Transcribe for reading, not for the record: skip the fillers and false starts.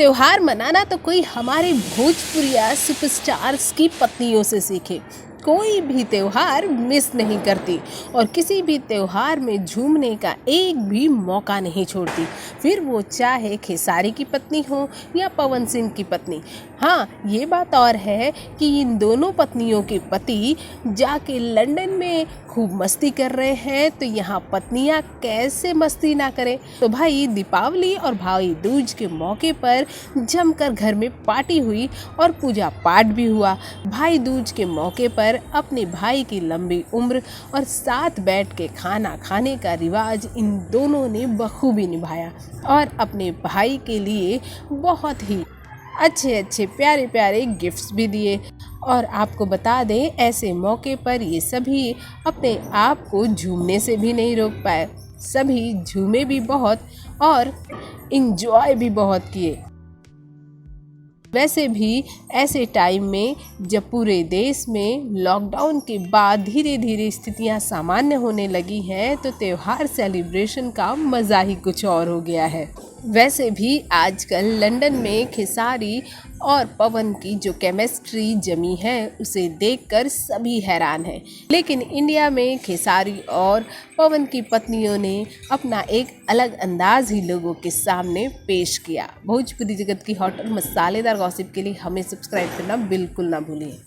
त्योहार मनाना तो कोई हमारे भोजपुरिया सुपरस्टार्स की पत्नियों से सीखे। कोई भी त्योहार मिस नहीं करती और किसी भी त्योहार में झूमने का एक भी मौका नहीं छोड़ती, फिर वो चाहे खेसारी की पत्नी हो या पवन सिंह की पत्नी। हाँ, ये बात और है कि इन दोनों पत्नियों के पति जाके लंदन में खूब मस्ती कर रहे हैं, तो यहाँ पत्नियाँ कैसे मस्ती ना करें। तो भाई दीपावली और भाई दूज के मौके पर जमकर घर में पार्टी हुई और पूजा पाठ भी हुआ। भाई दूज के मौके पर अपने भाई की लंबी उम्र और साथ बैठ के खाना खाने का रिवाज इन दोनों ने बखूबी निभाया और अपने भाई के लिए बहुत ही अच्छे अच्छे प्यारे प्यारे गिफ्ट्स भी दिए। और आपको बता दें, ऐसे मौके पर ये सभी अपने आप को झूमने से भी नहीं रोक पाए। सभी झूमे भी बहुत और इंजॉय भी बहुत किए। वैसे भी ऐसे टाइम में जब पूरे देश में लॉकडाउन के बाद धीरे धीरे स्थितियां सामान्य होने लगी हैं, तो त्यौहार सेलिब्रेशन का मज़ा ही कुछ और हो गया है। वैसे भी आजकल लंदन में खेसारी और पवन की जो केमिस्ट्री जमी है, उसे देखकर सभी हैरान हैं। लेकिन इंडिया में खेसारी और पवन की पत्नियों ने अपना एक अलग अंदाज ही लोगों के सामने पेश किया। भोजपुरी जगत की हॉट और मसालेदार गॉसिप के लिए हमें सब्सक्राइब करना बिल्कुल ना भूलिए।